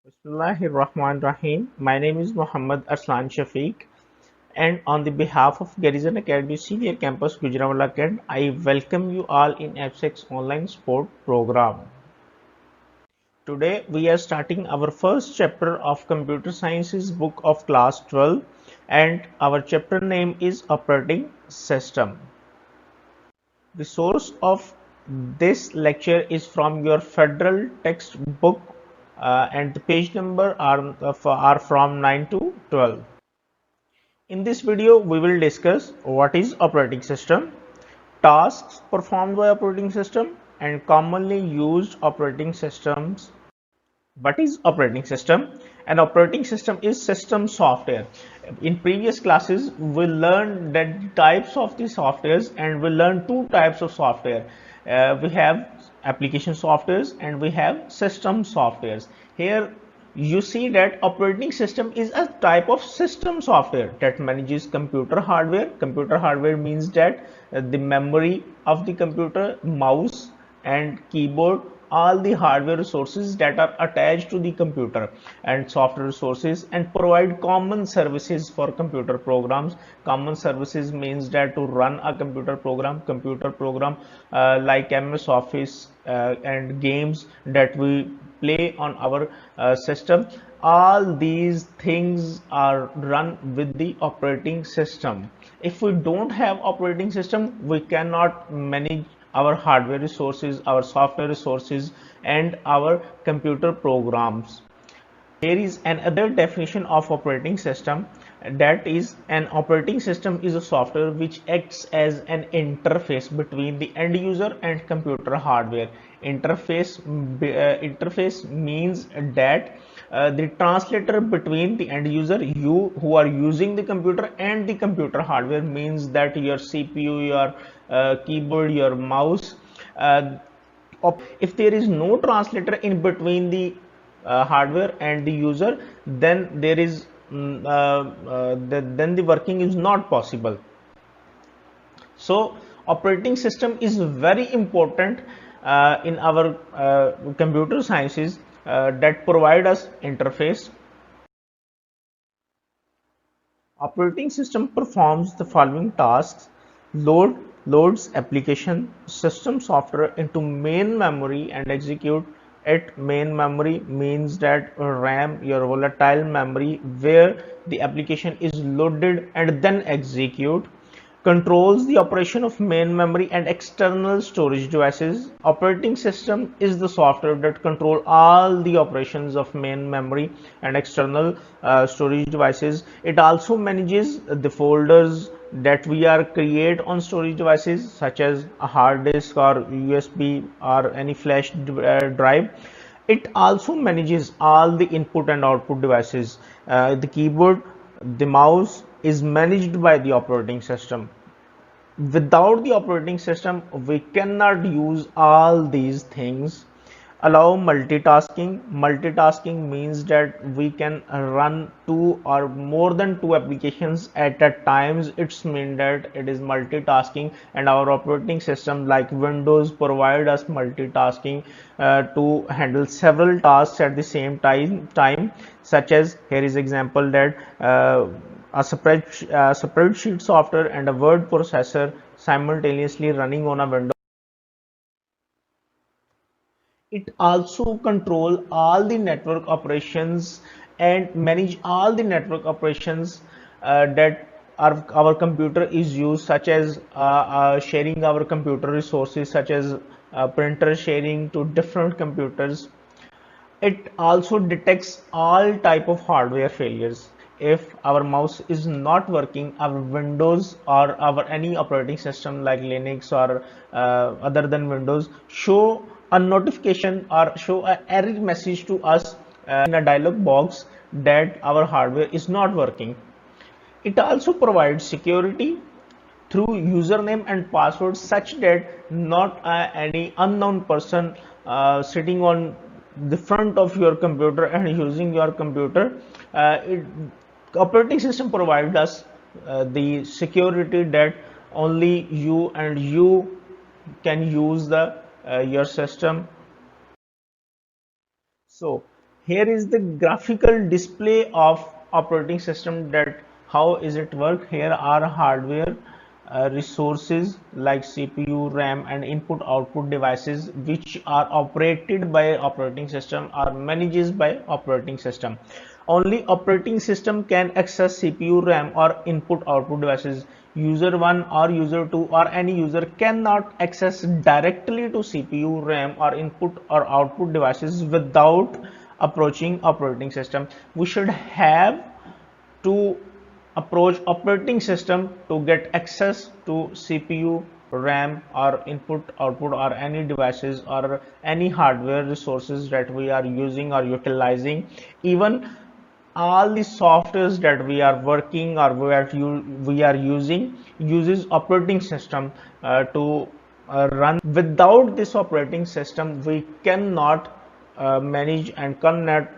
Bismillahirrahmanirrahim. My name is Muhammad Arslan Shafiq, and on the behalf of Garrison Academy Senior Campus Gujranwala Kent, I welcome you all in FSEX online sport program. Today we are starting our first chapter of Computer Sciences book of class 12, and our chapter name is Operating System. The source of this lecture is from your federal textbook, and the page number are from 9 to 12. In this video, we will discuss what is operating system, tasks performed by operating system, and commonly used operating systems. What is operating system? An operating system is system software. In previous classes we learned that the types of the softwares, and we learned two types of software. We have application softwares and we have system softwares. Here you see that operating system is a type of system software that manages computer hardware. Computer hardware means that the memory of the computer, mouse and keyboard, all the hardware resources that are attached to the computer, and software resources, and provide common services for computer programs. Common services means that to run a computer program like MS Office and games that we play on our system, all these things are run with the operating system. If we don't have operating system, we cannot manage our hardware resources, our software resources, and our computer programs. Here is another definition of operating system, that is, an operating system is a software which acts as an interface between the end user and computer hardware. Interface means that the translator between the end user, you who are using the computer, and the computer hardware, means that your CPU, your keyboard, your mouse. If there is no translator in between the hardware and the user, then there is then the working is not possible. So operating system is very important in our computer sciences, that provide us interface. Operating system performs the following tasks: loads application system software into main memory and execute it. Main memory means that RAM, your volatile memory, where the application is loaded and then execute. Controls the operation of main memory and external storage devices. Operating system is the software that control all the operations of main memory and external storage devices. It also manages the folders that we are create on storage devices, such as a hard disk or USB or any flash drive. It also manages all the input and output devices. The keyboard, the mouse is managed by the operating system. Without the operating system, we cannot use all these things. Allow multitasking means that we can run two or more than two applications at a time. It's mean that it is multitasking, and our operating system like Windows provide us multitasking to handle several tasks at the same time, such as here is example that spreadsheet software and a word processor simultaneously running on a Windows. It also control all the network operations and manage all the network operations that our computer is used, such as sharing our computer resources, such as printer sharing to different computers. It also detects all type of hardware failures. If our mouse is not working, our Windows or our any operating system like Linux or other than Windows show a notification or show an error message to us in a dialog box that our hardware is not working. It also provides security through username and password, such that not any unknown person sitting on the front of your computer and using your computer. Operating system provides us the security that only you and you can use the your system. So Here is the graphical display of operating system, that how is it work. Here are hardware resources like CPU, RAM and input output devices which are operated by operating system or managed by operating system. Only operating system can access CPU, RAM or input output devices. User 1 or user 2 or any user cannot access directly to CPU, RAM or input or output devices without approaching operating system. We should have to approach operating system to get access to CPU, RAM or input output or any devices or any hardware resources that we are using or utilizing. Even all the softwares that we are working or we are using uses operating system to run. Without this operating system we cannot manage and cannot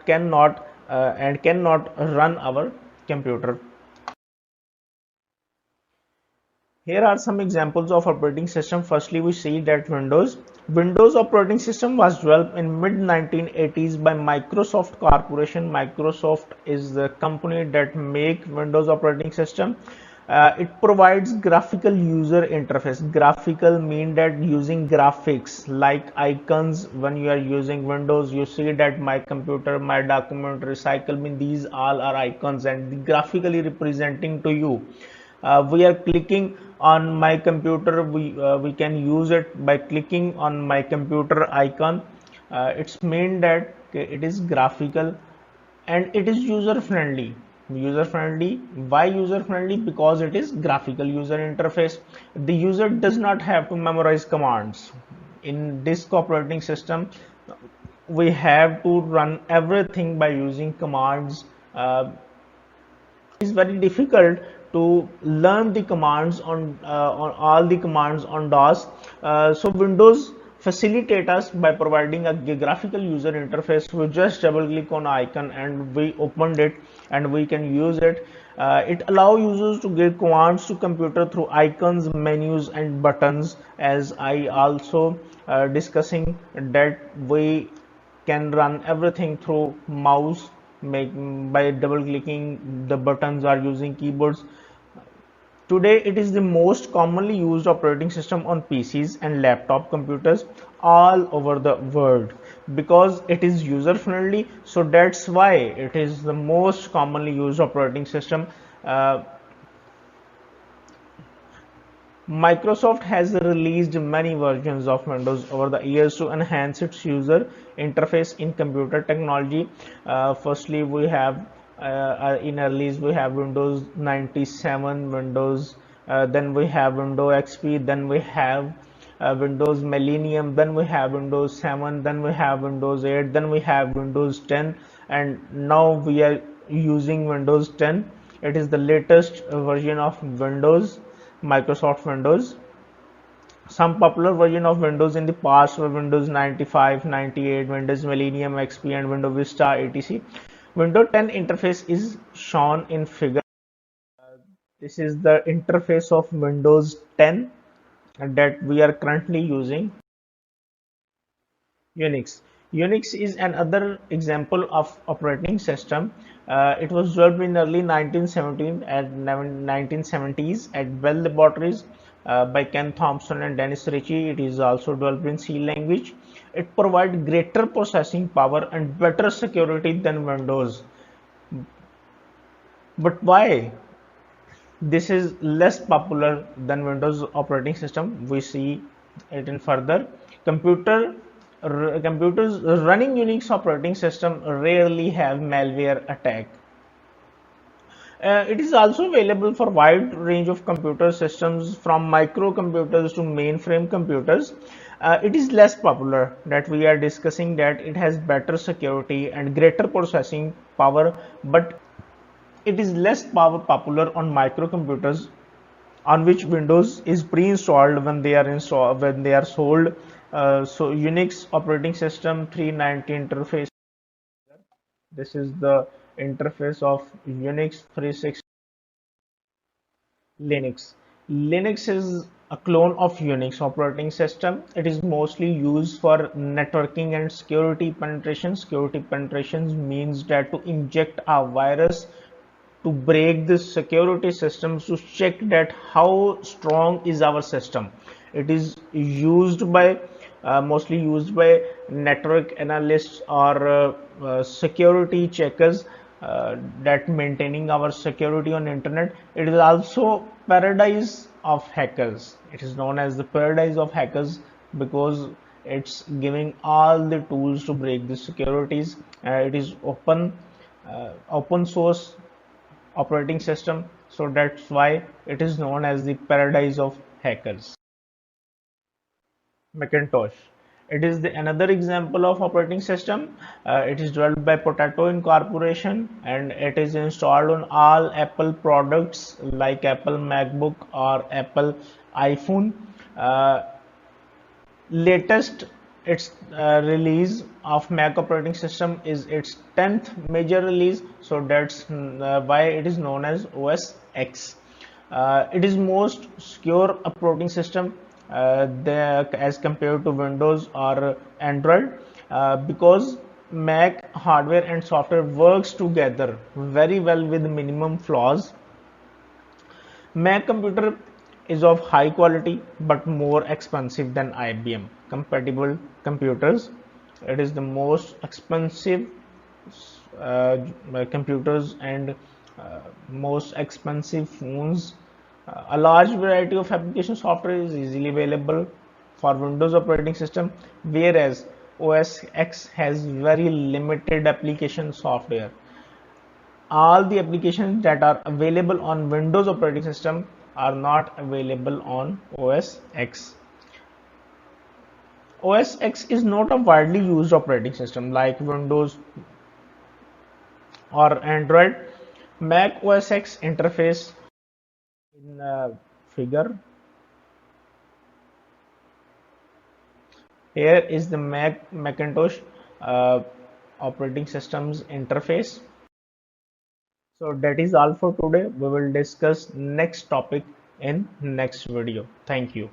run our computer. Here are some examples of operating system. Firstly, we see that Windows operating system was developed in mid 1980s by Microsoft Corporation. Microsoft is the company that make Windows operating system. It provides graphical user interface. Graphical mean that using graphics like icons. When you are using Windows, you see that my computer, my document, recycle mean these all are icons and graphically representing to you. We are clicking on my computer, we can use it by clicking on my computer icon. It's mean that it is graphical and it is user friendly. Why user friendly? Because it is graphical user interface. The user does not have to memorize commands. In this operating system we have to run everything by using commands. Is very difficult to learn the commands on all the commands on DOS. So Windows facilitate us by providing a graphical user interface. We just double click on icon and we opened it and we can use it. It allow users to give commands to computer through icons, menus and buttons. As I also discussing that we can run everything through mouse, make by double clicking the buttons or using keyboards. Today it is the most commonly used operating system on PCs and laptop computers all over the world. Because it is user friendly, so that's why it is the most commonly used operating system. uh, Microsoft has released many versions of Windows over the years to enhance its user interface in computer technology. Firstly, we have in release we have Windows 97, Windows, then we have Windows XP, then we have Windows Millennium, then we have Windows 7, then we have Windows 8, then we have Windows 10, and now we are using Windows 10. It is the latest version of Windows, Microsoft Windows. Some popular version of Windows in the past were Windows 95, 98, Windows Millennium XP and Windows Vista etc. Windows 10 interface is shown in figure. This is the interface of Windows 10 that we are currently using. Unix. Unix is another example of operating system. It was developed in early 1970s at Bell Laboratories by Ken Thompson and Dennis Ritchie. It is also developed in C language. It provides greater processing power and better security than Windows. But why? This is less popular than Windows operating system. We see it in further. Computer Computers running Unix operating system rarely have malware attack. It is also available for wide range of computer systems from microcomputers to mainframe computers. It is less popular, that we are discussing that it has better security and greater processing power, but it is less popular on microcomputers on which Windows is pre-installed when they are sold. So Unix operating system 390 interface. This is the interface of Unix 360. Linux. Linux is a clone of Unix operating system. It is mostly used for networking and security penetration. Security penetrations means that to inject a virus to break the security systems to check that how strong is our system. It is used by mostly used by network analysts or security checkers that maintaining our security on internet. It is also paradise of hackers. It is known as the paradise of hackers because it's giving all the tools to break the securities. It is open source operating system, so that's why it is known as the paradise of hackers. Macintosh, it is another example of operating system. It is developed by Potato Incorporation and it is installed on all Apple products like Apple MacBook or Apple iPhone. uh, Latest its release of Mac operating system is its 10th major release, so that's why it is known as OS X. It is most secure operating system as compared to Windows or Android because Mac hardware and software works together very well with minimum flaws. Mac computer is of high quality but more expensive than IBM compatible computers. It is the most expensive uh, computers and most expensive phones. A large variety of application software is easily available for Windows operating system, whereas OS X has very limited application software. All the applications that are available on Windows operating system are not available on OS X. OS X is not a widely used operating system like Windows or Android. Mac OS X interface in figure. Here is the Macintosh uh, operating systems interface. So that is all for today. We will discuss next topic in next video. Thank you.